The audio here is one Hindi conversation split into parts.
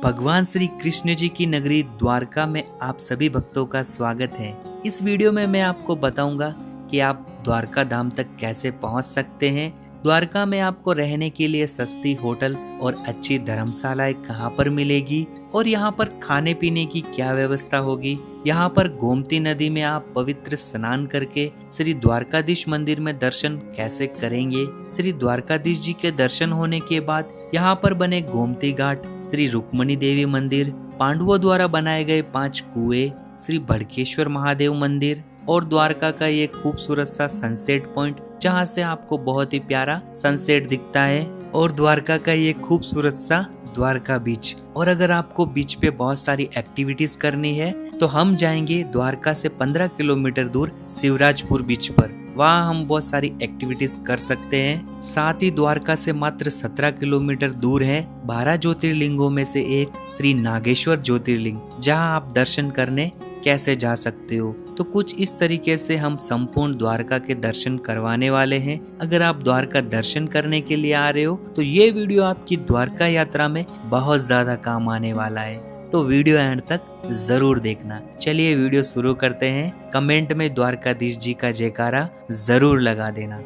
भगवान श्री कृष्ण जी की नगरी द्वारका में आप सभी भक्तों का स्वागत है। इस वीडियो में मैं आपको बताऊंगा कि आप द्वारका धाम तक कैसे पहुंच सकते हैं। द्वारका में आपको रहने के लिए सस्ती होटल और अच्छी धर्मशालाएं कहां पर मिलेगी और यहां पर खाने पीने की क्या व्यवस्था होगी। यहां पर गोमती नदी में आप पवित्र स्नान करके श्री द्वारकाधीश मंदिर में दर्शन कैसे करेंगे। श्री द्वारकाधीश जी के दर्शन होने के बाद यहाँ पर बने गोमती घाट, श्री रुक्मणी देवी मंदिर, पांडवों द्वारा बनाए गए 5 कुएं, श्री भड़केश्वर महादेव मंदिर और द्वारका का ये खूबसूरत सा सनसेट पॉइंट जहाँ से आपको बहुत ही प्यारा सनसेट दिखता है, और द्वारका का ये खूबसूरत सा द्वारका बीच। और अगर आपको बीच पे बहुत सारी एक्टिविटीज करनी है तो हम जाएंगे द्वारका से 15 किलोमीटर दूर शिवराजपुर बीच पर। वहाँ हम बहुत सारी एक्टिविटीज कर सकते हैं। साथ ही द्वारका से मात्र 17 किलोमीटर दूर है 12 ज्योतिर्लिंगों में से एक श्री नागेश्वर ज्योतिर्लिंग, जहाँ आप दर्शन करने कैसे जा सकते हो। तो कुछ इस तरीके से हम संपूर्ण द्वारका के दर्शन करवाने वाले हैं। अगर आप द्वारका दर्शन करने के लिए आ रहे हो तो ये वीडियो आपकी द्वारका यात्रा में बहुत ज्यादा काम आने वाला है, तो वीडियो एंड तक जरूर देखना। चलिए वीडियो शुरू करते हैं। कमेंट में द्वारकाधीश जी का जयकारा जरूर लगा देना।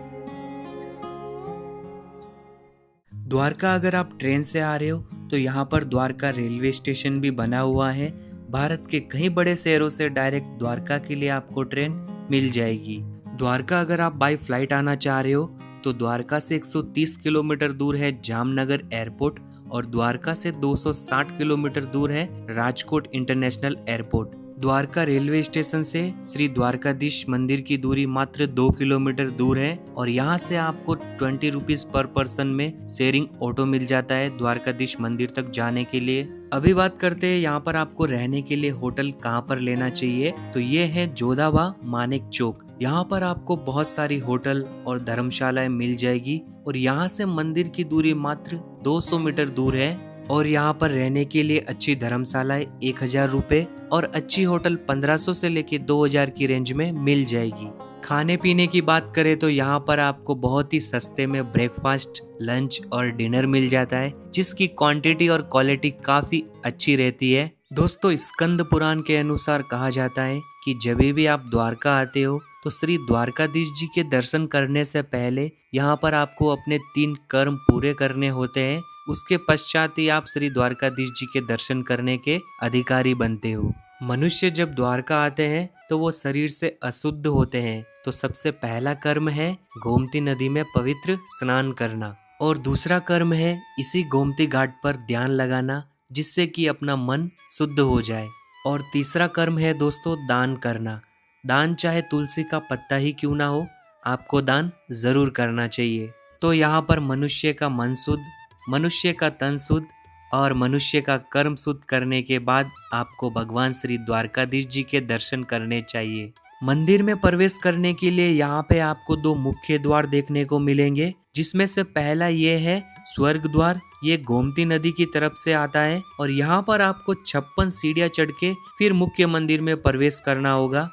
द्वारका अगर आप ट्रेन से आ रहे हो तो यहाँ पर द्वारका रेलवे स्टेशन भी बना हुआ है। भारत के कई बड़े शहरों से डायरेक्ट द्वारका के लिए आपको ट्रेन मिल जाएगी। द्वारका अगर आप बाय फ्लाइट आना चाह रहे हो तो द्वारका से 130 किलोमीटर दूर है जामनगर एयरपोर्ट और द्वारका से 260 किलोमीटर दूर है Rajkot international airport. Dwarka railway station से श्री द्वारकाधीश मंदिर की दूरी मात्र 2 किलोमीटर दूर है और यहाँ से आपको 20 रुपीज पर पर्सन में शेयरिंग ऑटो मिल जाता है द्वारकाधीश मंदिर तक जाने के लिए। अभी बात करते हैं यहाँ पर आपको रहने के लिए होटल कहाँ पर लेना चाहिए। तो ये है जोधावा मानेक चौक। यहाँ पर आपको बहुत सारी होटल और धर्मशालाएं मिल जाएगी और यहाँ से मंदिर की दूरी मात्र 200 मीटर दूर है। और यहाँ पर रहने के लिए अच्छी धर्मशालाएं 1000 रुपए और अच्छी होटल 1500 से लेके 2000 की रेंज में मिल जाएगी। खाने पीने की बात करें तो यहाँ पर आपको बहुत ही सस्ते में ब्रेकफास्ट, लंच और डिनर मिल जाता है, जिसकी क्वांटिटी और क्वालिटी काफी अच्छी रहती है। दोस्तों, स्कंद पुराण के अनुसार कहा जाता है कि जब भी आप द्वारका आते हो तो श्री द्वारकाधीश जी के दर्शन करने से पहले यहाँ पर आपको अपने 3 कर्म पूरे करने होते हैं। उसके पश्चात ही आप श्री द्वारकाधीश जी के दर्शन करने के अधिकारी बनते हो। मनुष्य जब द्वारका आते हैं तो वो शरीर से अशुद्ध होते हैं, तो सबसे पहला कर्म है गोमती नदी में पवित्र स्नान करना और दूसरा कर्म है इसी गोमती घाट पर ध्यान लगाना, जिससे कि अपना मन शुद्ध हो जाए। और तीसरा कर्म है दोस्तों दान करना। दान चाहे तुलसी का पत्ता ही क्यों ना हो, आपको दान जरूर करना चाहिए। तो यहाँ पर मनुष्य का मन शुद्ध, मनुष्य का तन शुद्ध और मनुष्य का कर्म शुद्ध करने के बाद आपको भगवान श्री द्वारकाधीश जी के दर्शन करने चाहिए। मंदिर में प्रवेश करने के लिए यहाँ पे आपको 2 मुख्य द्वार देखने को मिलेंगे, जिसमें से पहला ये है स्वर्ग द्वार। ये गोमती नदी की तरफ से आता है और यहाँ पर आपको 56 सीढ़ियाँ चढ़ के फिर मुख्य मंदिर में प्रवेश करना होगा।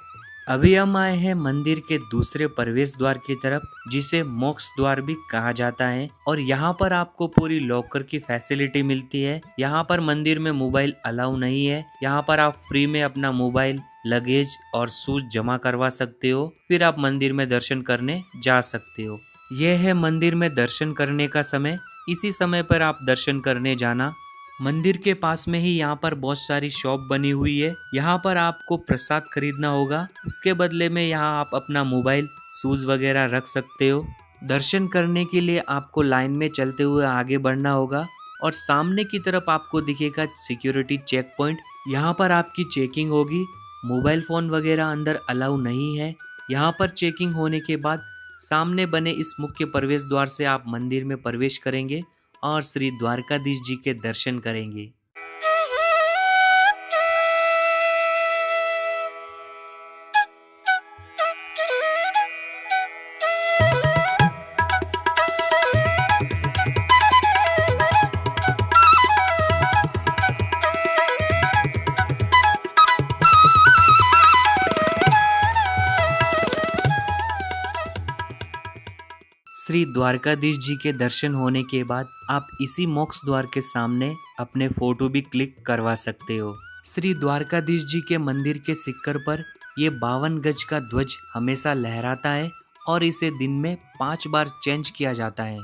अभी हम आए हैं मंदिर के दूसरे प्रवेश द्वार की तरफ, जिसे मोक्ष द्वार भी कहा जाता है। और यहाँ पर आपको पूरी लॉकर की फैसिलिटी मिलती है। यहाँ पर मंदिर में मोबाइल अलाउ नहीं है। यहाँ पर आप फ्री में अपना मोबाइल, लगेज और शूज जमा करवा सकते हो, फिर आप मंदिर में दर्शन करने जा सकते हो। यह है मंदिर में दर्शन करने का समय। इसी समय पर आप दर्शन करने जाना। मंदिर के पास में ही यहाँ पर बहुत सारी शॉप बनी हुई है। यहाँ पर आपको प्रसाद खरीदना होगा, उसके बदले में यहाँ आप अपना मोबाइल, शूज वगैरह रख सकते हो। दर्शन करने के लिए आपको लाइन में चलते हुए आगे बढ़ना होगा और सामने की तरफ आपको दिखेगा सिक्योरिटी चेक पॉइंट। यहाँ पर आपकी चेकिंग होगी। मोबाइल फोन वगैरह अंदर अलाउ नहीं है। यहाँ पर चेकिंग होने के बाद सामने बने इस मुख्य प्रवेश द्वार से आप मंदिर में प्रवेश करेंगे और श्री द्वारकाधीश जी के दर्शन करेंगे। श्री द्वारकाधीश जी के दर्शन होने के बाद आप इसी मोक्ष द्वार के सामने अपने फोटो भी क्लिक करवा सकते हो। श्री द्वारकाधीश जी के मंदिर के सिक्कर पर ये 52 गज का ध्वज हमेशा लहराता है और इसे दिन में 5 बार चेंज किया जाता है।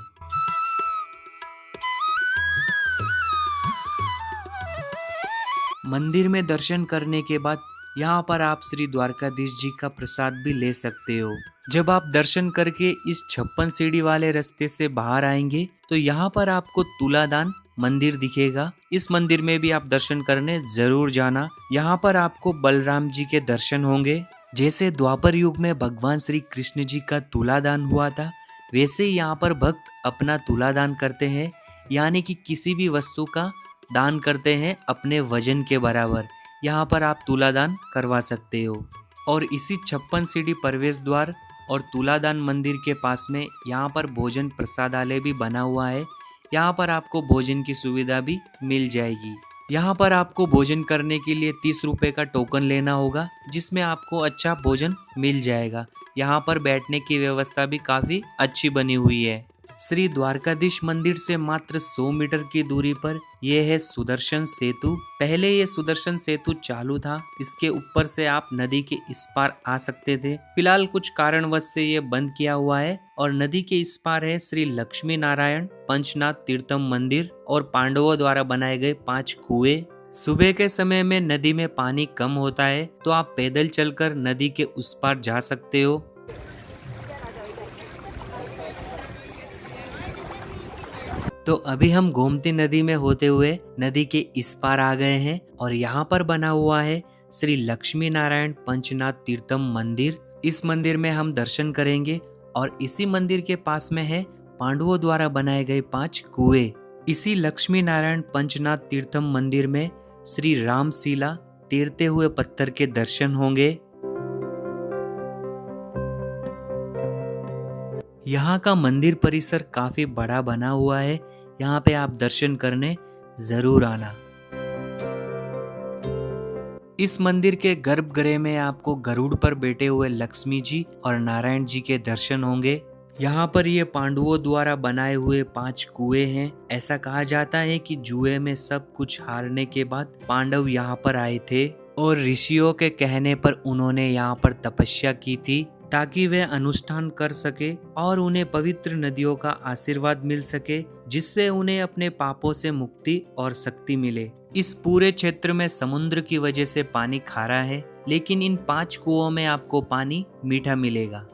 मंदिर में दर्शन करने के बाद यहाँ पर आप श्री द्वारकाधीश जी का प्रसाद भी ले सकते हो। जब आप दर्शन करके इस 56 सीढ़ी वाले रास्ते से बाहर आएंगे तो यहाँ पर आपको तुलादान मंदिर दिखेगा। इस मंदिर में भी आप दर्शन करने जरूर जाना। यहाँ पर आपको बलराम जी के दर्शन होंगे। जैसे द्वापर युग में भगवान श्री कृष्ण जी का तुलादान हुआ था, वैसे ही यहाँ पर भक्त अपना तुलादान करते हैं, यानी कि किसी भी वस्तु का दान करते हैं अपने वजन के बराबर। यहाँ पर आप तुलादान करवा सकते हो। और इसी 56 सीढ़ी प्रवेश द्वार और तुलादान मंदिर के पास में यहाँ पर भोजन प्रसादालय भी बना हुआ है। यहाँ पर आपको भोजन की सुविधा भी मिल जाएगी। यहाँ पर आपको भोजन करने के लिए 30 रुपए का टोकन लेना होगा, जिसमें आपको अच्छा भोजन मिल जाएगा। यहाँ पर बैठने की व्यवस्था भी काफी अच्छी बनी हुई है। श्री द्वारकाधीश मंदिर से मात्र 100 मीटर की दूरी पर यह है सुदर्शन सेतु। पहले ये सुदर्शन सेतु चालू था, इसके ऊपर से आप नदी के इस पार आ सकते थे। फिलहाल कुछ कारणवश से ये बंद किया हुआ है और नदी के इस पार है श्री लक्ष्मी नारायण पंचनाथ तीर्थम मंदिर और पांडवों द्वारा बनाए गए 5 कुएं। सुबह के समय में नदी में पानी कम होता है तो आप पैदल चलकर नदी के उस पार जा सकते हो। तो अभी हम गोमती नदी में होते हुए नदी के इस पार आ गए हैं और यहाँ पर बना हुआ है श्री लक्ष्मी नारायण पंचनाथ तीर्थम मंदिर। इस मंदिर में हम दर्शन करेंगे और इसी मंदिर के पास में है पांडवों द्वारा बनाए गए 5 कुएं। इसी लक्ष्मी नारायण पंचनाथ तीर्थम मंदिर में श्री रामशिला तैरते हुए पत्थर के दर्शन होंगे। यहाँ का मंदिर परिसर काफी बड़ा बना हुआ है। यहाँ पे आप दर्शन करने जरूर आना। इस मंदिर के गर्भगृह में आपको गरुड़ पर बैठे हुए लक्ष्मी जी और नारायण जी के दर्शन होंगे। यहाँ पर ये पांडवों द्वारा बनाए हुए 5 कुएं हैं। ऐसा कहा जाता है कि जुए में सब कुछ हारने के बाद पांडव यहाँ पर आए थे और ऋषियों के कहने पर उन्होंने यहाँ पर तपस्या की थी ताकि वे अनुष्ठान कर सके और उन्हें पवित्र नदियों का आशीर्वाद मिल सके, जिससे उन्हें अपने पापों से मुक्ति और शक्ति मिले। इस पूरे क्षेत्र में समुद्र की वजह से पानी खारा है, लेकिन इन 5 कुओं में आपको पानी मीठा मिलेगा।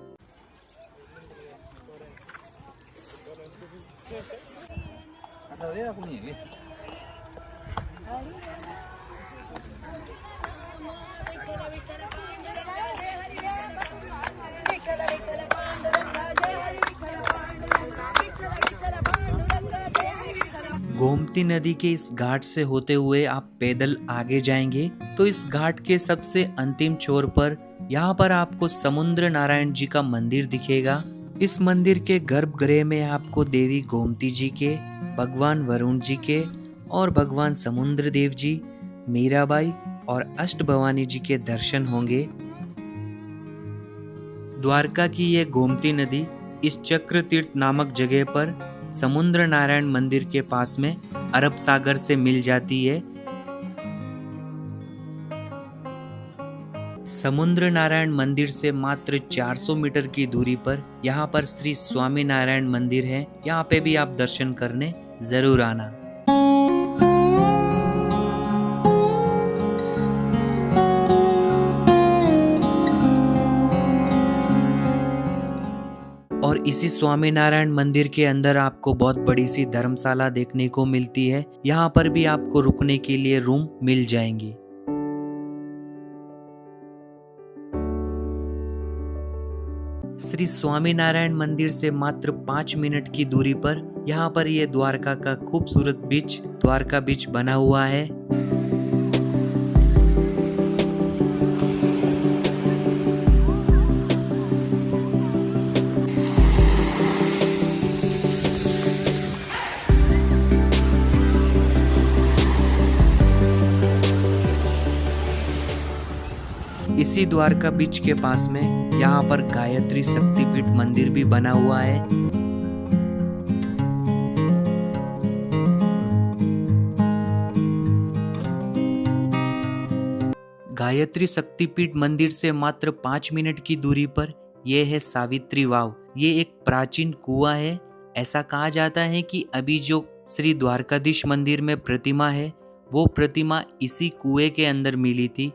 गोमती नदी के इस घाट से होते हुए आप पैदल आगे जाएंगे तो इस घाट के सबसे अंतिम छोर पर यहाँ पर आपको समुद्र नारायण जी का मंदिर दिखेगा। इस मंदिर के गर्भगृह में आपको देवी गोमती जी के, भगवान वरुण जी के और भगवान समुद्र देव जी, मीराबाई और अष्ट भवानी जी के दर्शन होंगे। द्वारका की ये गोमती नदी इस चक्र तीर्थ नामक जगह पर समुद्र नारायण मंदिर के पास में अरब सागर से मिल जाती है। समुद्र नारायण मंदिर से मात्र 400 मीटर की दूरी पर यहाँ पर श्री स्वामी नारायण मंदिर है। यहाँ पे भी आप दर्शन करने जरूर आना। और इसी स्वामी नारायण मंदिर के अंदर आपको बहुत बड़ी सी धर्मशाला देखने को मिलती है। यहाँ पर भी आपको रुकने के लिए रूम मिल जाएंगे। श्री स्वामी नारायण मंदिर से मात्र 5 मिनट की दूरी पर यहाँ पर ये द्वारका का खूबसूरत बीच द्वारका बीच बना हुआ है। इसी द्वारका बीच के पास में यहाँ पर गायत्री शक्तिपीठ मंदिर भी बना हुआ है। गायत्री शक्तिपीठ मंदिर से मात्र 5 मिनट की दूरी पर यह है सावित्री वाव। ये एक प्राचीन कुआं है। ऐसा कहा जाता है कि अभी जो श्री द्वारकाधीश मंदिर में प्रतिमा है, वो प्रतिमा इसी कुएं के अंदर मिली थी।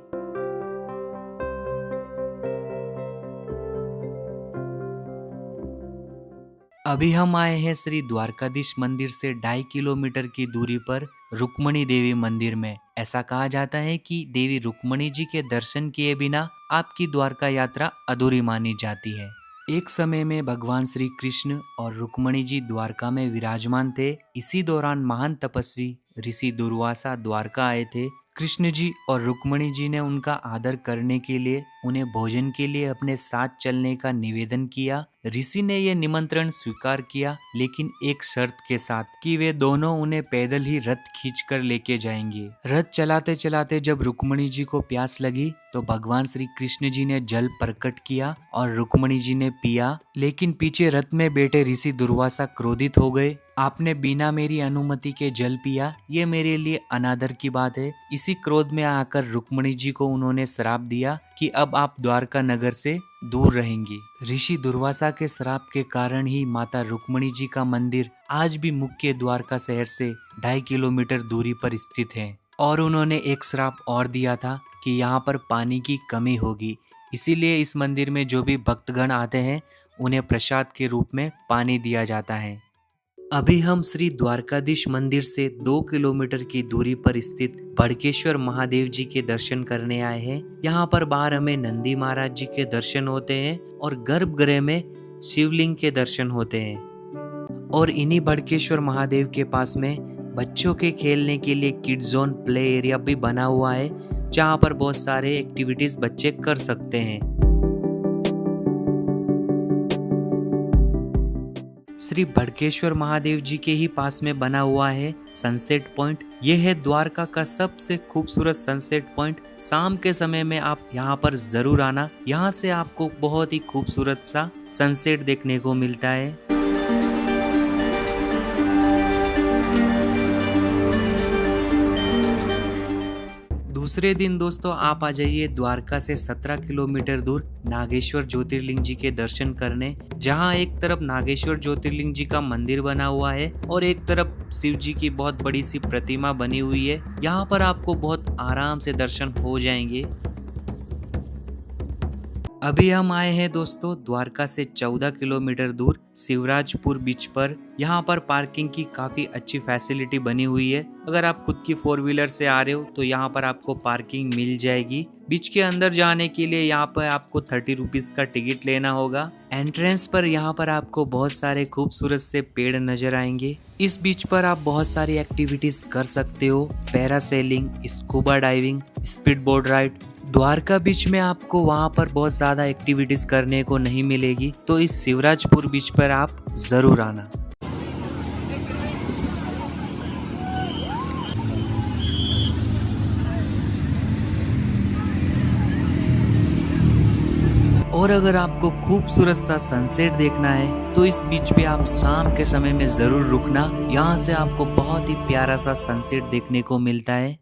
अभी हम आए हैं श्री द्वारकाधीश मंदिर से 2.5 किलोमीटर की दूरी पर रुक्मणी देवी मंदिर में। ऐसा कहा जाता है कि देवी रुक्मणी जी के दर्शन किए बिना आपकी द्वारका यात्रा अधूरी मानी जाती है। एक समय में भगवान श्री कृष्ण और रुक्मणी जी द्वारका में विराजमान थे। इसी दौरान महान तपस्वी ऋषि दुर्वासा द्वारका आए थे। कृष्ण जी और रुक्मणी जी ने उनका आदर करने के लिए उन्हें भोजन के लिए अपने साथ चलने का निवेदन किया। ऋषि ने यह निमंत्रण स्वीकार किया, लेकिन एक शर्त के साथ कि वे दोनों उन्हें पैदल ही रथ खींचकर लेके जाएंगे। रथ चलाते चलाते जब रुक्मणी जी को प्यास लगी तो भगवान श्री कृष्ण जी ने जल प्रकट किया और रुक्मणी जी ने पिया, लेकिन पीछे रथ में बैठे ऋषि दुर्वासा क्रोधित हो गए। आपने बिना मेरी अनुमति के जल पिया, ये मेरे लिए अनादर की बात है। इसी क्रोध में आकर रुक्मणी जी को उन्होंने श्राप दिया कि अब आप द्वारका नगर से दूर रहेंगी। ऋषि दुर्वासा के श्राप के कारण ही माता रुक्मणी जी का मंदिर आज भी मुख्य द्वारका शहर से 2.5 किलोमीटर दूरी पर स्थित है। और उन्होंने एक श्राप और दिया था कि यहाँ पर पानी की कमी होगी, इसीलिए इस मंदिर में जो भी भक्तगण आते हैं उन्हें प्रसाद के रूप में पानी दिया जाता है। अभी हम श्री द्वारकाधीश मंदिर से 2 किलोमीटर की दूरी पर स्थित भड़केश्वर महादेव जी के दर्शन करने आए हैं। यहाँ पर बाहर हमें नंदी महाराज जी के दर्शन होते हैं और गर्भगृह में शिवलिंग के दर्शन होते हैं। और इन्हीं भड़केश्वर महादेव के पास में बच्चों के खेलने के लिए किड जोन प्ले एरिया भी बना हुआ है, जहाँ पर बहुत सारे एक्टिविटीज बच्चे कर सकते हैं। श्री भड़केश्वर महादेव जी के ही पास में बना हुआ है सनसेट पॉइंट। यह है द्वारका का सबसे खूबसूरत सनसेट पॉइंट। शाम के समय में आप यहाँ पर जरूर आना। यहाँ से आपको बहुत ही खूबसूरत सा सनसेट देखने को मिलता है। दूसरे दिन दोस्तों आप आ जाइए द्वारका से 17 किलोमीटर दूर नागेश्वर ज्योतिर्लिंग जी के दर्शन करने, जहां एक तरफ नागेश्वर ज्योतिर्लिंग जी का मंदिर बना हुआ है और एक तरफ शिव जी की बहुत बड़ी सी प्रतिमा बनी हुई है। यहाँ पर आपको बहुत आराम से दर्शन हो जाएंगे। अभी हम आए हैं दोस्तों द्वारका से 14 किलोमीटर दूर शिवराजपुर बीच पर। यहाँ पर पार्किंग की काफी अच्छी फैसिलिटी बनी हुई है। अगर आप खुद की 4 व्हीलर से आ रहे हो तो यहाँ पर आपको पार्किंग मिल जाएगी। बीच के अंदर जाने के लिए यहाँ पर आपको 30 रुपीज का टिकट लेना होगा। एंट्रेंस पर यहाँ पर आपको बहुत सारे खूबसूरत से पेड़ नजर आएंगे। इस बीच पर आप बहुत सारी एक्टिविटीज कर सकते हो, parasailing, scuba diving, speed boat ride. Dwarka beach में आपको वहाँ पर बहुत ज्यादा एक्टिविटीज करने को नहीं मिलेगी, तो इस शिवराजपुर बीच पर आप जरूर आना। और अगर आपको खूबसूरत सा सनसेट देखना है तो इस बीच पे आप शाम के समय में जरूर रुकना। यहाँ से आपको बहुत ही प्यारा सा सनसेट देखने को मिलता है।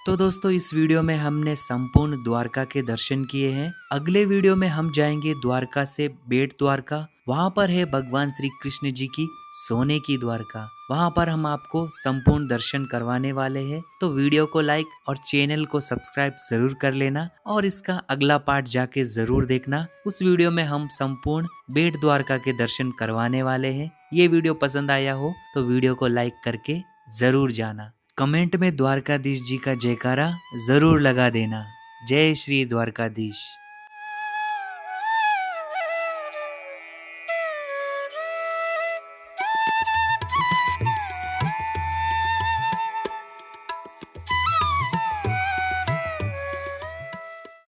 तो दोस्तों इस वीडियो में हमने संपूर्ण द्वारका के दर्शन किए हैं। अगले वीडियो में हम जाएंगे द्वारका से बेट द्वारका। वहाँ पर है भगवान श्री कृष्ण जी की सोने की द्वारका। वहाँ पर हम आपको संपूर्ण दर्शन करवाने वाले हैं। तो वीडियो को लाइक और चैनल को सब्सक्राइब जरूर कर लेना और इसका अगला पार्ट जाके जरूर देखना। उस वीडियो में हम संपूर्ण बेट द्वारका के दर्शन करवाने वाले हैं। ये वीडियो पसंद आया हो तो वीडियो को लाइक करके जरूर जाना। कमेंट में द्वारकाधीश जी का जयकारा जरूर लगा देना। जय श्री द्वारकाधीश।